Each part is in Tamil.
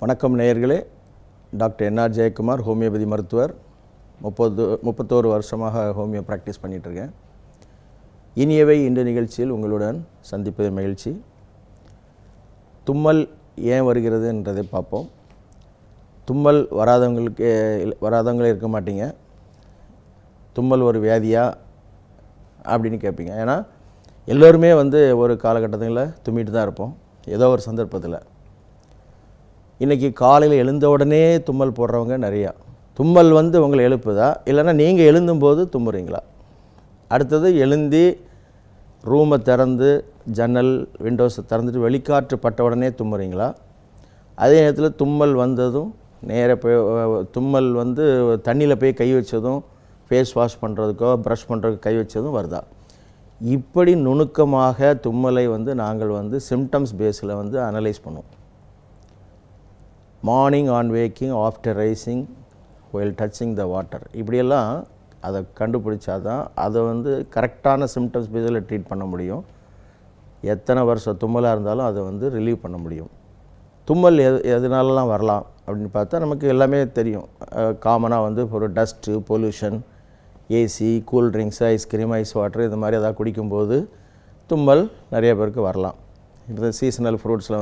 வணக்கம் நேயர்களே. டாக்டர் என்ஆர் ஜெயக்குமார், ஹோமியோபதி மருத்துவர். 31 வருஷமாக ஹோமியோ ப்ராக்டிஸ் பண்ணிகிட்ருக்கேன். இனியவை இன்று நிகழ்ச்சியில் உங்களுடன் சந்திப்பது மகிழ்ச்சி. தும்மல் ஏன் வருகிறது என்றதை பார்ப்போம். தும்மல் வராதவங்களே இருக்க மாட்டீங்க. தும்மல் ஒரு வியாதியா அப்படின்னு கேட்பீங்க. ஏன்னா எல்லோருமே ஒரு காலகட்டத்தில் தும்மிட்டு தான் இருப்போம், ஏதோ ஒரு சந்தர்ப்பத்தில். இன்றைக்கி காலையில் எழுந்த உடனே தும்மல் போடுறவங்க நிறையா. தும்மல் உங்களை எழுப்புதா, இல்லைன்னா நீங்கள் எழுந்தும்போது தும்முறீங்களா? அடுத்தது எழுந்தி ரூமை திறந்து ஜன்னல் விண்டோஸை திறந்துட்டு வெளிக்காற்று பட்ட உடனே தும்முறீங்களா? அதே நேரத்தில் தும்மல் வந்ததும் நேராக போய் தும்மல் தண்ணியில் போய் கை வச்சதும் ஃபேஸ் வாஷ் பண்ணுறதுக்கோ ப்ரஷ் பண்ணுறதுக்கோ கை வச்சதும் வருதா? இப்படி நுணுக்கமாக தும்மலை நாங்கள் சிம்டம்ஸ் பேஸில் அனலைஸ் பண்ணுவோம். Morning on waking, after rising, while touching the water, இப்படியெல்லாம் அதை கண்டுபிடிச்சா தான் அதை கரெக்டான சிம்டம்ஸ் பேஸில் ட்ரீட் பண்ண முடியும். எத்தனை வருஷம் தும்மலாக இருந்தாலும் அதை ரிலீவ் பண்ண முடியும். தும்மல் எதனாலலாம் வரலாம் அப்படின்னு பார்த்தா நமக்கு எல்லாமே தெரியும். காமனாக ஒரு dust, pollution, AC, cool drinks, ice cream, ice water இது மாதிரி எதாவது குடிக்கும்போது தும்மல் நிறைய பேருக்கு வரலாம். இப்போ சீசனல் ஃப்ரூட்ஸில்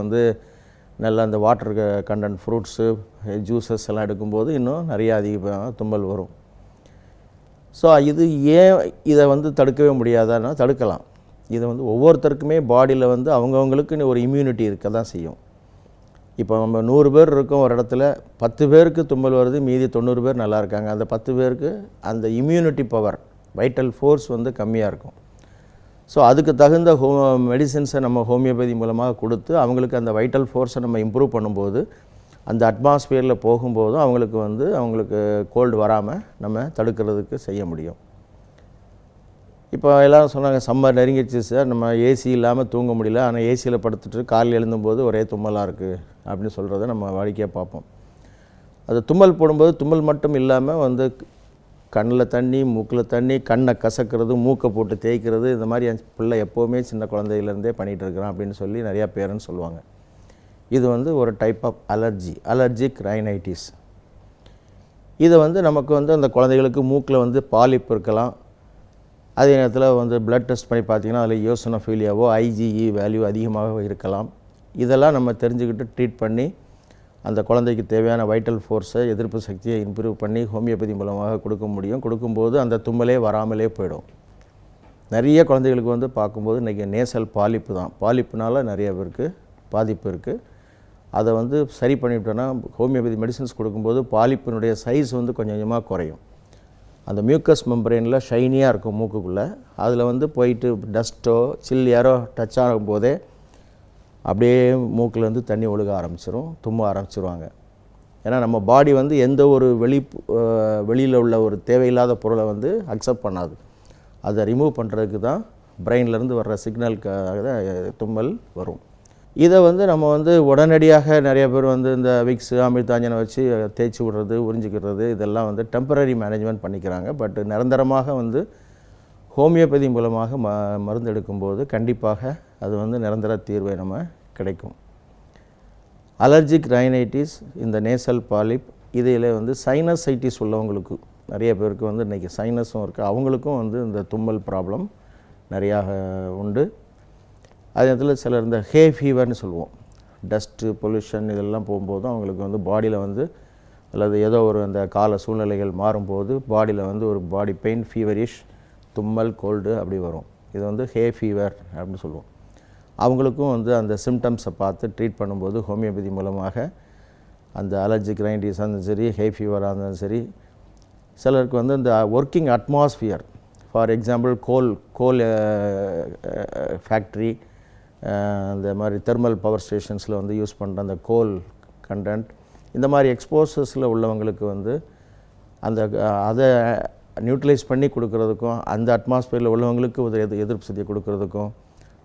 நல்லா அந்த வாட்டர் கண்டென்ட் ஃப்ரூட்ஸு, ஜூஸஸ் எல்லாம் எடுக்கும்போது இன்னும் நிறையா அதிகமாக தும்மல் வரும். ஸோ இது ஏன் இதை தடுக்கவே முடியாதான்னா தடுக்கலாம். இதை ஒவ்வொருத்தருக்குமே பாடியில் அவங்கவுங்களுக்கு ஒரு இம்யூனிட்டி இருக்க தான் செய்யும். இப்போ நம்ம 100 பேர் இருக்கோம் ஒரு இடத்துல, 10 பேருக்கு தும்மல் வருது, மீதி 90 பேர் நல்லா இருக்காங்க. அந்த 10 பேருக்கு அந்த இம்யூனிட்டி பவர், வைட்டல் ஃபோர்ஸ் கம்மியாக இருக்கும். ஸோ அதுக்கு தகுந்த மெடிசின்ஸை நம்ம ஹோமியோபதி மூலமாக கொடுத்து அவங்களுக்கு அந்த வைட்டல் ஃபோர்ஸை நம்ம இம்ப்ரூவ் பண்ணும்போது அந்த அட்மாஸ்பியரில் போகும்போதும் அவங்களுக்கு கோல்டு வராமல் நம்ம தடுக்கிறதுக்கு செய்ய முடியும். இப்போ எல்லோரும் சொன்னாங்க, சம்மர் நெருங்கிடுச்சு சார், நம்ம ஏசி இல்லாமல் தூங்க முடியல, ஆனால் ஏசியில் படுத்துட்டு காலையில் எழுந்தும்போது ஒரே தும்மலாக இருக்குது அப்படின்னு சொல்கிறத நம்ம வாடிக்கையாக பார்ப்போம். அது தும்மல் போடும்போது தும்மல் மட்டும் இல்லாமல் கண்ணில் தண்ணி, மூக்கில் தண்ணி, கண்ணை கசக்கிறது, மூக்கை போட்டு தேய்க்கிறது, இந்த மாதிரி என் பிள்ளை எப்போவுமே சின்ன குழந்தையிலேருந்தே பண்ணிகிட்டு இருக்கிறான் அப்படின்னு சொல்லி நிறையா பேரண்ட்ஸ் சொல்லுவாங்க. இது ஒரு டைப் ஆஃப் அலர்ஜிக் ரைனைட்டிஸ். இதை நமக்கு அந்த குழந்தைகளுக்கு மூக்கில் பாலிப் இருக்கலாம். அதே நேரத்தில் பிளட் டெஸ்ட் பண்ணி பார்த்திங்கன்னா அதில் யோசனோஃபீலியாவோ ஐஜிஇ வேல்யூ அதிகமாக இருக்கலாம். இதெல்லாம் நம்ம தெரிஞ்சுக்கிட்டு ட்ரீட் பண்ணி அந்த குழந்தைக்கு தேவையான வைட்டல் ஃபோர்ஸை, எதிர்ப்பு சக்தியை இம்ப்ரூவ் பண்ணி ஹோமியோபதி மூலமாக கொடுக்க முடியும். கொடுக்கும்போது அந்த தும்மலே வராமலே போயிடும். நிறைய குழந்தைகளுக்கு பார்க்கும்போது இன்றைக்கி நேசல் பாலிப்பு தான். பாலிப்புனால் நிறைய பேருக்கு பாதிப்பு இருக்குது. அதை சரி பண்ணிவிட்டோன்னா ஹோமியோபதி மெடிசன்ஸ் கொடுக்கும்போது பாலிப்பினுடைய சைஸ் கொஞ்சம் கொஞ்சமாக குறையும். அந்த மியூக்கஸ் மெம்பரேனில் ஷைனியாக இருக்கும் மூக்குக்குள்ளே, அதில் போயிட்டு டஸ்ட்டோ சில் ஏரோ டச் ஆகும்போதே அப்படியே மூக்கிலேருந்து தண்ணி ஒழுக ஆரம்பிச்சிடும், தும்ப ஆரம்பிச்சிருவாங்க. ஏன்னா நம்ம பாடி எந்த ஒரு வெளியில் உள்ள ஒரு தேவையில்லாத பொருளை அக்செப்ட் பண்ணாது. அதை ரிமூவ் பண்ணுறதுக்கு தான் பிரெயின்லேருந்து வர்ற சிக்னலுக்காக தும்மல் வரும். இதை நம்ம உடனடியாக நிறைய பேர் இந்த விக்ஸு, அமிர்தாஞ்சனை வச்சு தேய்ச்சி விடுறது, உறிஞ்சிக்கிறது, இதெல்லாம் டெம்பரரி மேனேஜ்மெண்ட் பண்ணிக்கிறாங்க. பட் நிரந்தரமாக ஹோமியோபதி மூலமாக மருந்து எடுக்கும்போது கண்டிப்பாக அது நிரந்தர தீர்வை நம்ம கிடைக்கும். அலர்ஜிக் ரைனைட்டிஸ், இந்த நேசல் பாலிப், இதில் சைனசைட்டிஸ் உள்ளவங்களுக்கு நிறைய பேருக்கு இன்றைக்கி சைனஸும் இருக்குது. அவங்களுக்கும் இந்த தும்மல் ப்ராப்ளம் நிறையா உண்டு. அதே நேரத்தில் சிலர் இந்த ஹே ஃபீவர்னு சொல்லுவோம், டஸ்ட்டு, பொல்யூஷன் இதெல்லாம் போகும்போதும் அவங்களுக்கு பாடியில் அல்லது ஏதோ ஒரு அந்த கால சூழ்நிலைகள் மாறும்போது பாடியில் ஒரு பாடி பெயின், ஃபீவரிஷ், தும்மல், கோல்டு அப்படி வரும். இது ஹே ஃபீவர் அப்படின்னு சொல்லுவோம். அவங்களுக்கும் அந்த சிம்டம்ஸை பார்த்து ட்ரீட் பண்ணும்போது ஹோமியோபதி மூலமாக அந்த அலர்ஜிக் ரைனைட்டிஸாக இருந்தாலும் சரி, ஹே ஃபீவராக இருந்தாலும் சரி, சிலருக்கு இந்த working atmosphere, for example goal factory, இந்த மாதிரி தெர்மல் பவர் ஸ்டேஷன்ஸில் யூஸ் பண்ணுற அந்த கோல் கண்டென்ட், இந்த மாதிரி எக்ஸ்போசஸில் உள்ளவங்களுக்கு அந்த அதை நியூட்ரலைஸ் பண்ணி கொடுக்குறதுக்கும், அந்த அட்மாஸ்பியரில் உள்ளவங்களுக்கு ஒரு எதிர்ப்பு சக்தியை கொடுக்குறதுக்கும்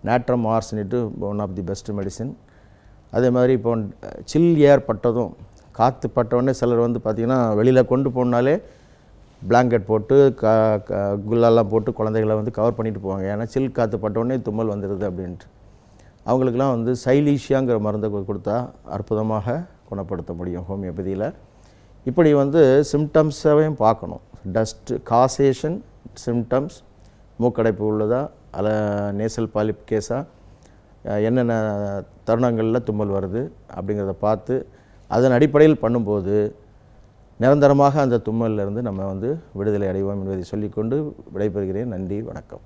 natrum arsenite one of the best medicine. அதே மாதிரி இப்போ சில் ஏர் பட்டதும், காற்று பட்டவுடனே சிலர் பார்த்திங்கன்னா வெளியில் கொண்டு போனாலே பிளாங்கெட் போட்டு குல்லாலாம் போட்டு குழந்தைகளை வந்து கவர் பண்ணிட்டு போவாங்க. ஏன்னா சில் காற்று பட்டோடனே தும்மல் வந்துடுது அப்படின்ட்டு. அவங்களுக்கெல்லாம் வந்து சைலீஷியாங்கிற மருந்தை கொடுத்தா அற்புதமாக குணப்படுத்த முடியும் ஹோமியோபதியில். இப்படி வந்து சிம்டம்ஸையும் பார்க்கணும். டஸ்ட்டு காசேஷன் சிம்டம்ஸ், மூக்கடைப்பு உள்ளதா அல்ல நேசல் பாலிப் கேஸாக, என்னென்ன தருணங்களில் தும்மல் வருது அப்படிங்கிறத பார்த்து அதன் அடிப்படையில் பண்ணும்போது நிரந்தரமாக அந்த தும்மலிலிருந்து நம்ம வந்து விடுதலை அடைவோம் என்பதை சொல்லிக்கொண்டு விடைபெறுகிறேன். நன்றி, வணக்கம்.